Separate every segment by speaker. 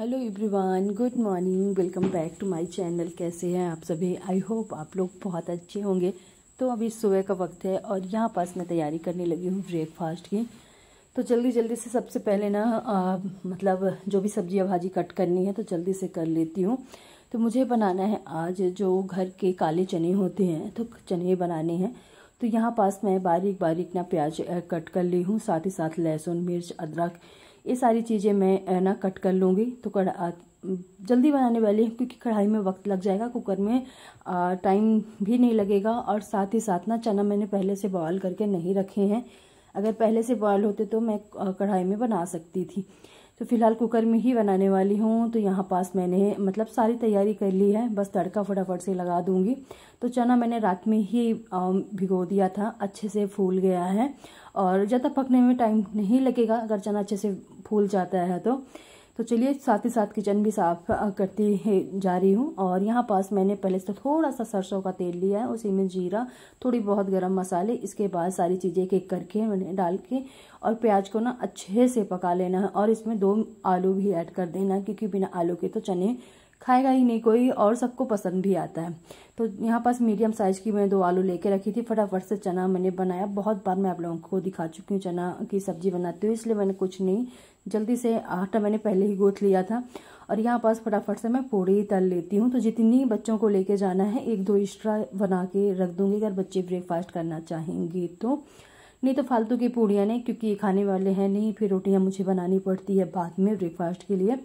Speaker 1: Hello everyone, good morning. Welcome back to my channel. कैसे हैं आप सभी? आई होप आप लोग बहुत अच्छे होंगे। तो अभी सुबह का वक्त है और यहाँ पास मैं तैयारी करने लगी हूँ ब्रेकफास्ट की। तो जल्दी जल्दी से सबसे पहले ना मतलब जो भी सब्जियाँ भाजी कट करनी है तो जल्दी से कर लेती हूँ। तो मुझे बनाना है आज जो घर के काले चने होते हैं, तो चने बनाने हैं। तो यहाँ पास मैं बारीक बारीक ना प्याज कट कर ली हूँ, साथ ही साथ लहसुन, मिर्च, अदरक, ये सारी चीज़ें मैं ना कट कर लूँगी। तो जल्दी बनाने वाली है क्योंकि कढ़ाई में वक्त लग जाएगा, कुकर में टाइम भी नहीं लगेगा। और साथ ही साथ ना चना मैंने पहले से बॉयल करके नहीं रखे हैं। अगर पहले से बॉयल होते तो मैं कढ़ाई में बना सकती थी। तो फिलहाल कुकर में ही बनाने वाली हूँ। तो यहाँ पास मैंने मतलब सारी तैयारी कर ली है, बस तड़का फटाफट से लगा दूँगी। तो चना मैंने रात में ही भिगो दिया था, अच्छे से फूल गया है और ज़्यादा पकने में टाइम नहीं लगेगा अगर चना अच्छे से फूल जाता है तो चलिए साथ ही साथ किचन भी साफ करती जा रही हूँ। और यहाँ पास मैंने पहले से थोड़ा सा सरसों का तेल लिया है, उसी में जीरा, थोड़ी बहुत गरम मसाले, इसके बाद सारी चीज़ें एक एक करके मैंने डाल के और प्याज को ना अच्छे से पका लेना है। और इसमें 2 आलू भी ऐड कर देना क्योंकि बिना आलू के तो चने खाएगा ही नहीं कोई और सबको पसंद भी आता है। तो यहाँ पास मीडियम साइज़ की मैं 2 आलू लेके रखी थी। फटाफट से चना मैंने बनाया। बहुत बार मैं आप लोगों को दिखा चुकी हूँ चना की सब्जी बनाती हूँ, इसलिए मैंने कुछ नहीं, जल्दी से आटा मैंने पहले ही गूँथ लिया था। और यहाँ पास फटाफट से मैं पूड़ी तल लेती हूँ। तो जितनी बच्चों को लेके जाना है 1-2 एक्स्ट्रा बना के रख दूँगी अगर बच्चे ब्रेकफास्ट करना चाहेंगे तो। नहीं तो फालतू की पूड़ियाँ नहीं, क्योंकि ये खाने वाले हैं नहीं, फिर रोटियाँ मुझे बनानी पड़ती है बाद में ब्रेकफास्ट के लिए।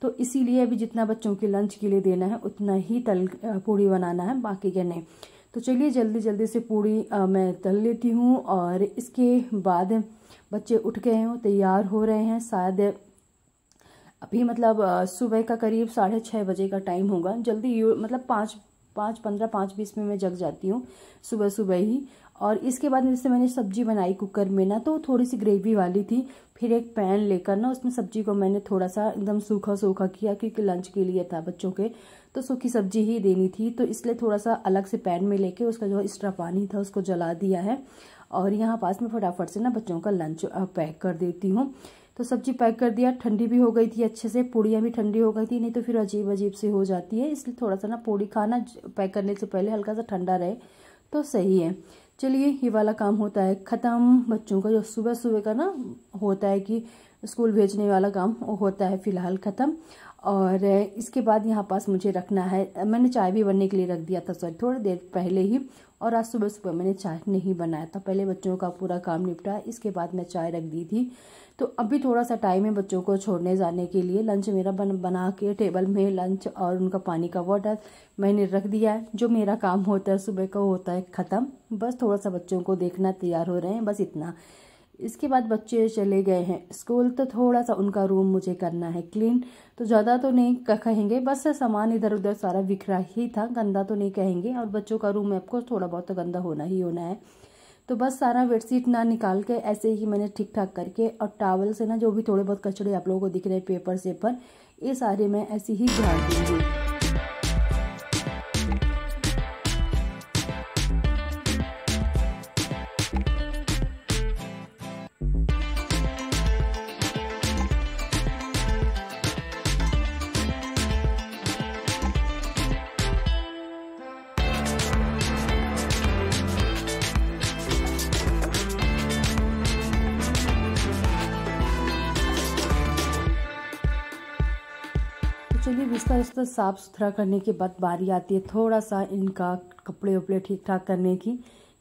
Speaker 1: तो इसीलिए अभी जितना बच्चों के लंच के लिए देना है उतना ही पूड़ी बनाना है, बाकी के नहीं। तो चलिए जल्दी जल्दी से पूड़ी मैं तल लेती हूँ। और इसके बाद बच्चे उठ गए हैं, तैयार हो रहे हैं। शायद अभी मतलब सुबह का करीब 6:30 बजे का टाइम होगा। जल्दी मतलब 5:15, 5:20 में मैं जग जाती हूँ सुबह सुबह ही। और इसके बाद जैसे मैंने सब्जी बनाई कुकर में ना, तो थोड़ी सी ग्रेवी वाली थी। फिर एक पैन लेकर ना उसमें सब्जी को मैंने थोड़ा सा एकदम सूखा सूखा किया क्योंकि लंच के लिए था बच्चों के, तो सूखी सब्जी ही देनी थी। तो इसलिए थोड़ा सा अलग से पैन में लेके उसका जो एक्स्ट्रा पानी था उसको जला दिया है। और यहाँ पास में फटाफट से ना बच्चों का लंच पैक कर देती हूँ। तो सब्जी पैक कर दिया, ठंडी भी हो गई थी अच्छे से, पूड़ियाँ भी ठंडी हो गई थी, नहीं तो फिर अजीब अजीब सी हो जाती है। इसलिए थोड़ा सा ना पूड़ी खाना पैक करने से पहले हल्का सा ठंडा रहे तो सही है। चलिए ये वाला काम होता है ख़त्म। बच्चों का जो सुबह सुबह का ना होता है कि स्कूल भेजने वाला काम होता है फिलहाल ख़त्म। और इसके बाद यहाँ पास मुझे रखना है, मैंने चाय भी बनने के लिए रख दिया था सॉरी थोड़ी देर पहले ही। और आज सुबह सुबह मैंने चाय नहीं बनाया था, पहले बच्चों का पूरा काम निपटा, इसके बाद मैं चाय रख दी थी। तो अभी थोड़ा सा टाइम है बच्चों को छोड़ने जाने के लिए। लंच मेरा बना के टेबल में लंच और उनका पानी का वाटर मैंने रख दिया है। जो मेरा काम होता है सुबह का होता है ख़त्म। बस थोड़ा सा बच्चों को देखना, तैयार हो रहे हैं, बस इतना। इसके बाद बच्चे चले गए हैं स्कूल, तो थोड़ा सा उनका रूम मुझे करना है क्लीन। तो ज़्यादा तो नहीं कहेंगे, बस सामान इधर उधर सारा बिखरा ही था, गंदा तो नहीं कहेंगे। और बच्चों का रूम में आपको थोड़ा बहुत तो गंदा होना ही होना है। तो बस सारा बेडशीट ना निकाल के ऐसे ही मैंने ठीक ठाक करके, और टॉवल से ना जो भी थोड़े बहुत कचड़े आप लोगों को दिख रहे हैं, पेपर सेपर, ये सारे मैं ऐसे ही झाड़ दूँगी। चलिए बिस्तर उस्तर साफ़ सुथरा करने के बाद बारी आती है थोड़ा सा इनका कपड़े उपड़े ठीक ठाक करने की।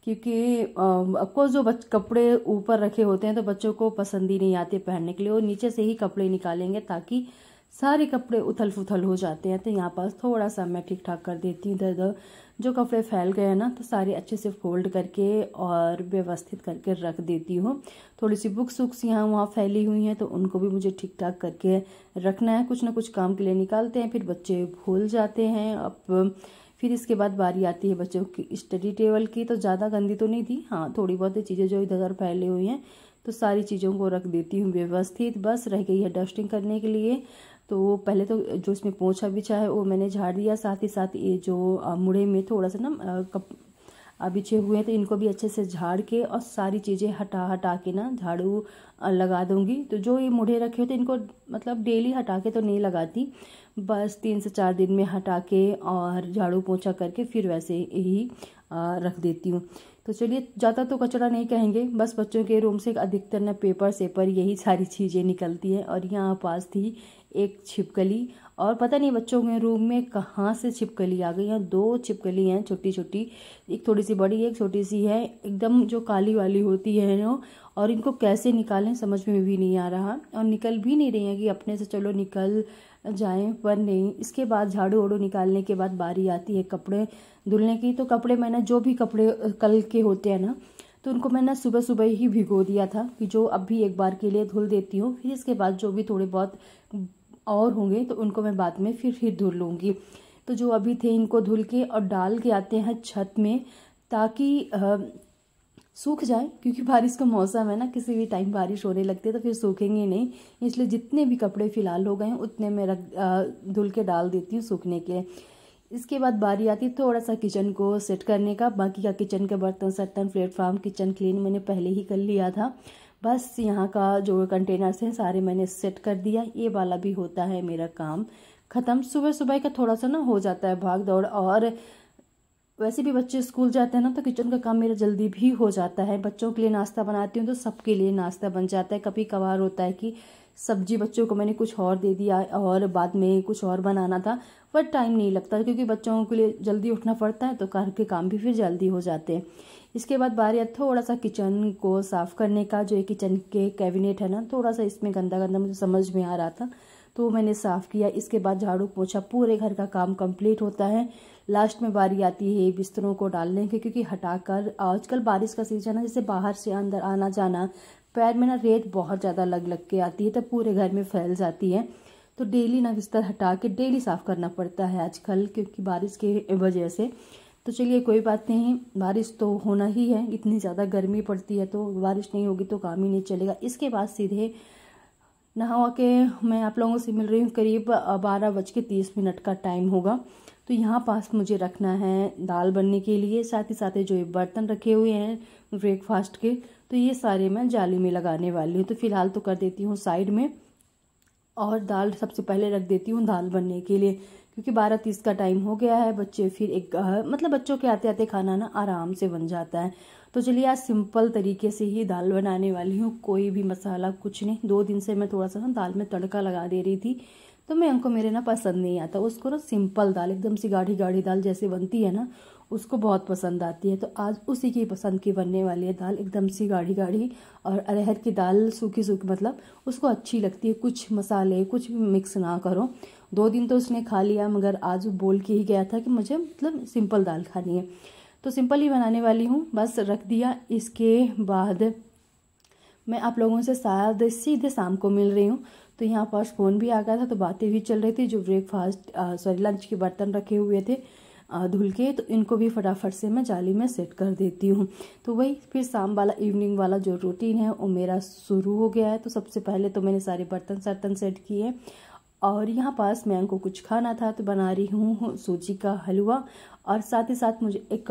Speaker 1: क्योंकि अफकोर्स जो कपड़े ऊपर रखे होते हैं तो बच्चों को पसंद ही नहीं आते पहनने के लिए, वो नीचे से ही कपड़े निकालेंगे ताकि सारे कपड़े उथल फुथल हो जाते हैं। तो यहाँ पास थोड़ा सा मैं ठीक ठाक कर देती हूँ। इधर उधर जो कपड़े फैल गए हैं ना, तो सारे अच्छे से फोल्ड करके और व्यवस्थित करके रख देती हूँ। थोड़ी सी बुक्स वुक्स यहाँ वहाँ फैली हुई हैं तो उनको भी मुझे ठीक ठाक करके रखना है। कुछ ना कुछ काम के लिए निकालते हैं, फिर बच्चे भूल जाते हैं। अब फिर इसके बाद बारी आती है बच्चों की स्टडी टेबल की। तो ज़्यादा गंदी तो नहीं थी, हाँ थोड़ी बहुत चीज़ें जो इधर उधर फैली हुई हैं तो सारी चीज़ों को रख देती हूँ व्यवस्थित। बस रह गई है डस्टिंग करने के लिए। तो पहले तो जो इसमें पोंछा बिछा है वो मैंने झाड़ दिया, साथ ही साथ ये जो मुड़े में थोड़ा सा ना बिछे हुए हैं, तो इनको भी अच्छे से झाड़ के और सारी चीज़ें हटा हटा के ना झाड़ू लगा दूंगी। तो जो ये मुढ़े रखे होते इनको मतलब डेली हटा के तो नहीं लगाती, बस 3 से 4 दिन में हटा के और झाड़ू पोंछा करके फिर वैसे ही रख देती हूँ। तो चलिए, ज़्यादा तो कचरा नहीं कहेंगे, बस बच्चों के रूम से अधिकतर ना पेपर सेपर यही सारी चीज़ें निकलती हैं। और यहाँ पास थी एक छिपकली, और पता नहीं बच्चों के रूम में कहाँ से छिपकली आ गई। यहाँ 2 छिपकली हैं छोटी छोटी, एक थोड़ी सी बड़ी एक छोटी सी है, एकदम जो काली वाली होती है ना। और इनको कैसे निकालें समझ में भी नहीं आ रहा, और निकल भी नहीं रही है कि अपने से चलो निकल जाएं, पर नहीं। इसके बाद झाड़ू वाड़ू निकालने के बाद बारी आती है कपड़े धुलने की। तो कपड़े मैंने जो भी कपड़े कल के होते हैं ना, तो उनको मैंने सुबह सुबह ही भिगो दिया था कि जो अब भी एक बार के लिए धुल देती हूँ। फिर इसके बाद जो भी थोड़े बहुत और होंगे तो उनको मैं बाद में फिर धुल लूँगी। तो जो अभी थे इनको धुल के और डाल के आते हैं छत में, ताकि सूख जाए, क्योंकि बारिश का मौसम है ना, किसी भी टाइम बारिश होने लगती है तो फिर सूखेंगे नहीं। इसलिए जितने भी कपड़े फिलहाल हो गए हैं उतने मैं धुल के डाल देती हूँ सूखने के लिए। इसके बाद बारी आती है थोड़ा सा किचन को सेट करने का। बाकी का किचन के बर्तन सर्तन प्लेटफॉर्म किचन क्लीन मैंने पहले ही कर लिया था। बस यहाँ का जो कंटेनर्स हैं सारे मैंने सेट कर दिया। ये वाला भी होता है मेरा काम ख़त्म। सुबह सुबह का थोड़ा सा ना हो जाता है भाग दौड़, और वैसे भी बच्चे स्कूल जाते हैं ना तो किचन का काम मेरा जल्दी भी हो जाता है। बच्चों के लिए नाश्ता बनाती हूँ तो सबके लिए नाश्ता बन जाता है। कभी कभार होता है कि सब्जी बच्चों को मैंने कुछ और दे दिया और बाद में कुछ और बनाना था, पर टाइम नहीं लगता क्योंकि बच्चों के लिए जल्दी उठना पड़ता है, तो घर के काम भी फिर जल्दी हो जाते हैं। इसके बाद बारी है थोड़ा सा किचन को साफ़ करने का। जो ये किचन के कैबिनेट है ना, थोड़ा सा इसमें गंदा गंदा मुझे समझ में आ रहा था, तो मैंने साफ़ किया। इसके बाद झाड़ू पोछा, पूरे घर का काम कंप्लीट होता है। लास्ट में बारी आती है बिस्तरों को डालने की, क्योंकि हटाकर आजकल बारिश का सीजन है, जैसे बाहर से अंदर आना जाना, पैर में ना रेत बहुत ज़्यादा लग के आती है, तब पूरे घर में फैल जाती है। तो डेली ना बिस्तर हटा के डेली साफ़ करना पड़ता है आजकल, क्योंकि बारिश के वजह से। तो चलिए कोई बात नहीं, बारिश तो होना ही है, इतनी ज़्यादा गर्मी पड़ती है तो बारिश नहीं होगी तो काम ही नहीं चलेगा। इसके बाद सीधे नहा के मैं आप लोगों से मिल रही हूँ। करीब 12:30 का टाइम होगा। तो यहाँ पास मुझे रखना है दाल बनने के लिए। साथ ही साथ जो ये बर्तन रखे हुए हैं ब्रेकफास्ट के, तो ये सारे मैं जाली में लगाने वाली हूँ। तो फिलहाल तो कर देती हूँ साइड में, और दाल सबसे पहले रख देती हूँ दाल बनने के लिए, क्योंकि 12:30 का टाइम हो गया है। बच्चे फिर मतलब बच्चों के आते आते खाना ना आराम से बन जाता है। तो चलिए आज सिंपल तरीके से ही दाल बनाने वाली हूँ, कोई भी मसाला कुछ नहीं। 2 दिन से मैं थोड़ा सा ना दाल में तड़का लगा दे रही थी, तो मैं हमको मेरे ना पसंद नहीं आता उसको ना। सिंपल दाल एकदम सी गाढ़ी गाढ़ी दाल जैसे बनती है ना, उसको बहुत पसंद आती है। तो आज उसी की पसंद की बनने वाली है दाल, एकदम सी गाढ़ी गाढ़ी। और अरहर की दाल सूखी सूखी, मतलब उसको अच्छी लगती है, कुछ मसाले कुछ भी मिक्स ना करो। 2 दिन तो उसने खा लिया, मगर आज बोल के ही गया था कि मुझे मतलब सिंपल दाल खानी है, तो सिंपल ही बनाने वाली हूँ। बस रख दिया। इसके बाद मैं आप लोगों से शायद सीधे शाम को मिल रही हूँ। तो यहाँ पास फ़ोन भी आ गया था, तो बातें भी चल रही थी। जो ब्रेकफास्ट लंच के बर्तन रखे हुए थे धुल के, तो इनको भी फटाफट से मैं जाली में सेट कर देती हूँ। तो वही फिर शाम वाला इवनिंग वाला जो रूटीन है वो मेरा शुरू हो गया है। तो सबसे पहले तो मैंने सारे बर्तन सर्तन सेट किए, और यहाँ पास मैं को कुछ खाना था तो बना रही हूँ सूजी का हलवा। और साथ ही साथ मुझे एक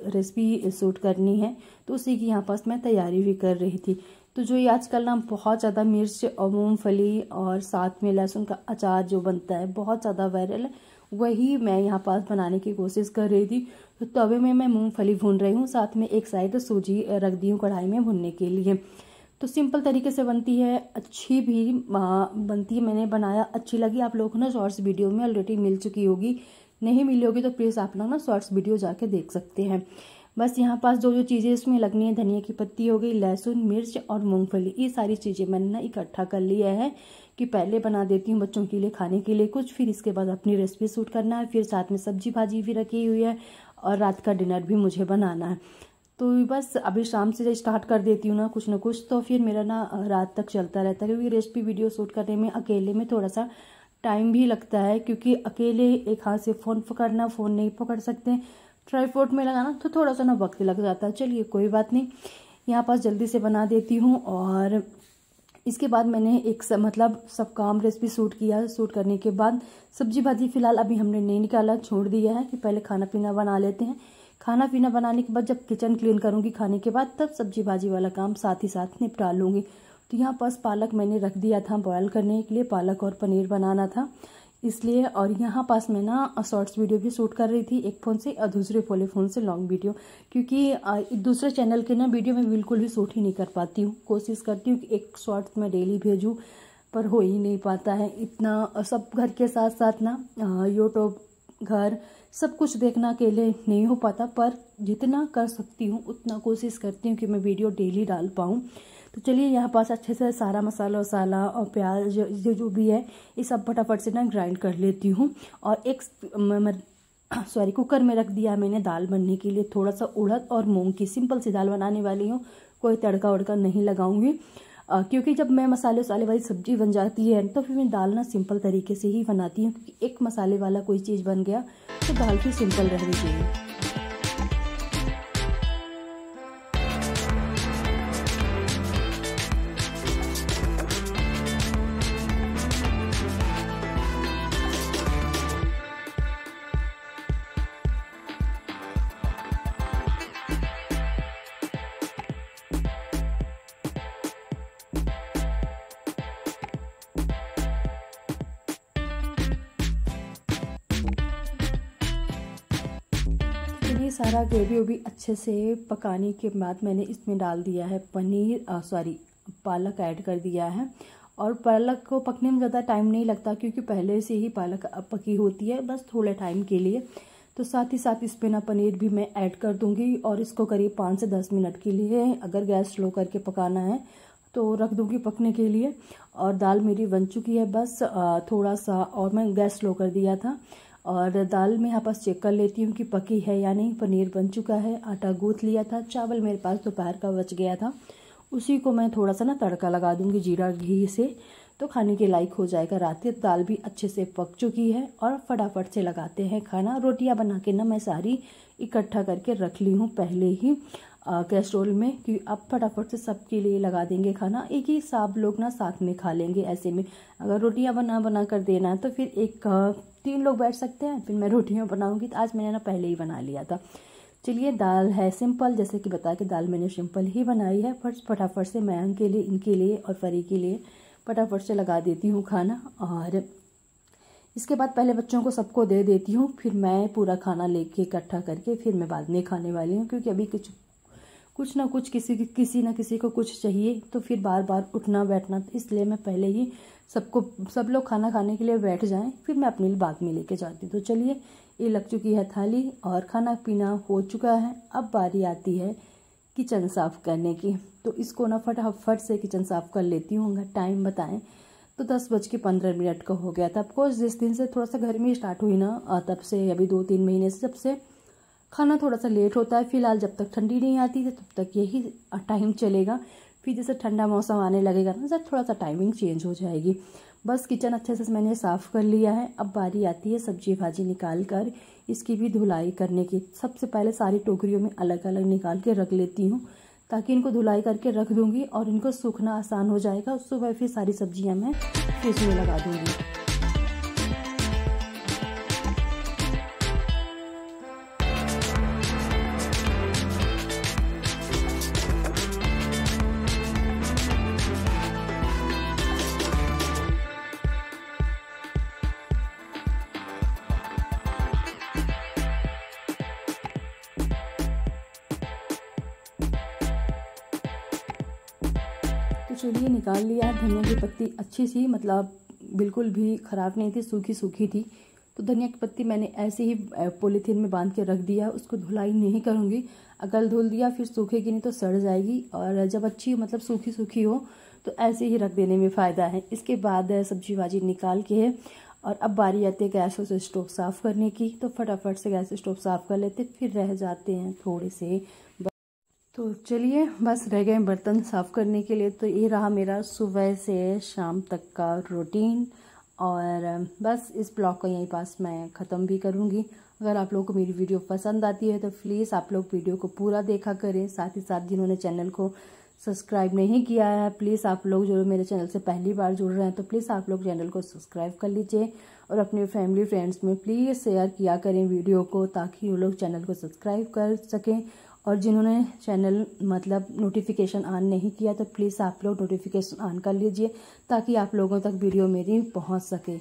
Speaker 1: रेसिपी शूट करनी है, तो उसी की यहाँ पास मैं तैयारी भी कर रही थी। तो जो ये आजकल ना बहुत ज़्यादा मिर्च और मूंगफली और साथ में लहसुन का अचार जो बनता है बहुत ज़्यादा वायरल है, वही मैं यहाँ पास बनाने की कोशिश कर रही थी। तो तवे में मैं मूंगफली भून रही हूँ, साथ में एक साइड सूजी रख दी हूँ कढ़ाई में भुनने के लिए। तो सिंपल तरीके से बनती है, अच्छी भी बनती है। मैंने बनाया, अच्छी लगी। आप लोगों को ना शॉर्ट्स वीडियो में ऑलरेडी मिल चुकी होगी, नहीं मिली होगी तो प्लीज़ आप लोग ना शॉर्ट्स वीडियो जाके देख सकते हैं। बस यहाँ पास जो चीज़ें इसमें लगनी है, धनिया की पत्ती हो गई, लहसुन मिर्च और मूंगफली, ये सारी चीज़ें मैंने ना इकट्ठा कर लिया है कि पहले बना देती हूँ बच्चों के लिए खाने के लिए कुछ, फिर इसके बाद अपनी रेसिपी शूट करना है, फिर साथ में सब्जी भाजी भी रखी हुई है, और रात का डिनर भी मुझे बनाना है। तो बस अभी शाम से स्टार्ट कर देती हूँ ना कुछ, तो फिर मेरा ना रात तक चलता रहता है। क्योंकि रेसिपी वीडियो शूट करने में अकेले में थोड़ा सा टाइम भी लगता है, क्योंकि अकेले एक हाथ से फ़ोन पकड़ना, फ़ोन नहीं पकड़ सकते, ट्राईपोड में लगाना, तो थोड़ा सा ना वक्त लग जाता है। चलिए कोई बात नहीं, यहाँ पास जल्दी से बना देती हूँ। और इसके बाद मैंने मतलब सब काम रेसिपी शूट किया। शूट करने के बाद सब्जी भाजी फ़िलहाल अभी हमने नहीं निकाला, छोड़ दिया है कि पहले खाना पीना बना लेते हैं, खाना पीना बनाने के बाद जब किचन क्लीन करूँगी खाने के बाद, तब सब्जी भाजी वाला काम साथ ही साथ निपटा लूँगी। तो यहाँ पास पालक मैंने रख दिया था बॉयल करने के लिए, पालक और पनीर बनाना था इसलिए। और यहाँ पास मैं ना शॉर्ट्स वीडियो भी शूट कर रही थी, एक फ़ोन से और दूसरे वाले फ़ोन से लॉन्ग वीडियो, क्योंकि दूसरे चैनल के ना वीडियो मैं बिल्कुल भी शूट ही नहीं कर पाती हूँ। कोशिश करती हूँ कि एक शॉर्ट्स मैं डेली भेजूँ, पर हो ही नहीं पाता है इतना। सब घर के साथ साथ ना यूट्यूब, घर, सब कुछ देखना अकेले नहीं हो पाता, पर जितना कर सकती हूँ उतना कोशिश करती हूँ कि मैं वीडियो डेली डाल पाऊँ। तो चलिए यहाँ पास अच्छे से सारा मसाला वसाला और प्याज जो भी है ये सब फटाफट से ना ग्राइंड कर लेती हूँ। और एक कुकर में रख दिया मैंने दाल बनने के लिए, थोड़ा सा उड़द और मूंग की सिंपल सी दाल बनाने वाली हूँ, कोई तड़का वड़का नहीं लगाऊंगी। क्योंकि जब मैं मसाले वसाले वाली सब्जी बन जाती है तो फिर मैं दाल ना सिंपल तरीके से ही बनाती हूँ, क्योंकि एक मसाले वाला कोई चीज़ बन गया तो दाल भी सिंपल रहनी चाहिए। ये सारा ग्रेवी भी अच्छे से पकाने के बाद मैंने इसमें डाल दिया है पालक ऐड कर दिया है। और पालक को पकने में ज़्यादा टाइम नहीं लगता, क्योंकि पहले से ही पालक पकी होती है, बस थोड़े टाइम के लिए। तो साथ ही साथ इस पे ना पनीर भी मैं ऐड कर दूंगी और इसको करीब 5 से 10 मिनट के लिए, अगर गैस स्लो करके पकाना है तो रख दूंगी पकने के लिए। और दाल मेरी बन चुकी है, बस थोड़ा सा और मैं गैस स्लो कर दिया था। और दाल में यहाँ पास चेक कर लेती हूँ कि पकी है या नहीं। पनीर बन चुका है, आटा गूँथ लिया था, चावल मेरे पास दोपहर का बच गया था, उसी को मैं थोड़ा सा ना तड़का लगा दूँगी जीरा घी से, तो खाने के लायक हो जाएगा। रात की दाल भी अच्छे से पक चुकी है और फटाफट से लगाते हैं खाना। रोटियां बना के ना मैं सारी इकट्ठा करके रख ली हूँ पहले ही कैस्ट्रोल में, कि अब फटाफट से सबके लिए लगा देंगे खाना, एक ही सब लोग ना साथ में खा लेंगे। ऐसे में अगर रोटियां बना कर देना है तो फिर 3 लोग बैठ सकते हैं, फिर मैं रोटियां बनाऊंगी। तो आज मैंने ना पहले ही बना लिया था। चलिए, दाल है सिंपल, जैसे कि बता के दाल मैंने सिंपल ही बनाई है। फटाफट से मयंक के लिए, इनके लिए और फरी के लिए फटाफट से लगा देती हूँ खाना। और इसके बाद पहले बच्चों को सबको दे देती हूँ, फिर मैं पूरा खाना लेके इकट्ठा करके फिर मैं बाद में खाने वाली हूँ। क्योंकि अभी कुछ ना कुछ किसी ना किसी को कुछ चाहिए, तो फिर बार बार उठना बैठना, तो इसलिए मैं पहले ही सब लोग खाना खाने के लिए बैठ जाएं, फिर मैं अपने लिए बाद में लेके जाती हूँ। तो चलिए, ये लग चुकी है थाली और खाना पीना हो चुका है। अब बारी आती है किचन साफ़ करने की, तो इसको ना फटाफट से किचन साफ़ कर लेती हूँ। अगर टाइम बताएं तो 10:15 का हो गया था। ऑफकोर्स जिस दिन से थोड़ा सा गर्मी स्टार्ट हुई ना, तब से अभी 2-3 महीने से, जब से खाना थोड़ा सा लेट होता है। फिलहाल जब तक ठंडी नहीं आती है तब तक यही टाइम चलेगा। फिर जैसे ठंडा मौसम आने लगेगा ना, जब थोड़ा सा टाइमिंग चेंज हो जाएगी। बस किचन अच्छे से मैंने साफ़ कर लिया है। अब बारी आती है सब्जी भाजी निकाल कर इसकी भी धुलाई करने की। सबसे पहले सारी टोकरियों में अलग अलग निकाल के रख लेती हूँ, ताकि इनको धुलाई करके रख दूँगी और इनको सूखना आसान हो जाएगा। सुबह फिर सारी सब्जियाँ मैं फ्रिज में लगा दूँगी। चलिए, निकाल लिया। धनिया की पत्ती अच्छी सी, मतलब बिल्कुल भी ख़राब नहीं थी, सूखी सूखी थी। तो धनिया की पत्ती मैंने ऐसे ही पॉलीथीन में बांध के रख दिया, उसको धुलाई नहीं करूँगी। अगर धुल दिया फिर सूखेगी नहीं तो सड़ जाएगी, और जब अच्छी मतलब सूखी सूखी हो तो ऐसे ही रख देने में फ़ायदा है। इसके बाद सब्जी भाजी निकाल के, और अब बारी आती है गैस से स्टोव साफ़ करने की। तो फटाफट से गैस स्टोव साफ़ कर लेते, फिर रह जाते हैं थोड़े से। तो चलिए, बस रह गए बर्तन साफ़ करने के लिए। तो ये रहा मेरा सुबह से शाम तक का रूटीन, और बस इस ब्लॉग को यहीं पास मैं ख़त्म भी करूँगी। अगर आप लोगों को मेरी वीडियो पसंद आती है तो प्लीज़ आप लोग वीडियो को पूरा देखा करें। साथ ही साथ जिन्होंने चैनल को सब्सक्राइब नहीं किया है, प्लीज़ आप लोग जो मेरे चैनल से पहली बार जुड़ रहे हैं तो प्लीज़ आप लोग चैनल को सब्सक्राइब कर लीजिए और अपने फैमिली फ्रेंड्स में प्लीज़ शेयर किया करें वीडियो को, ताकि वो लोग चैनल को सब्सक्राइब कर सकें। और जिन्होंने चैनल मतलब नोटिफिकेशन ऑन नहीं किया तो प्लीज़ आप लोग नोटिफिकेशन ऑन कर लीजिए, ताकि आप लोगों तक वीडियो मेरी पहुंच सके।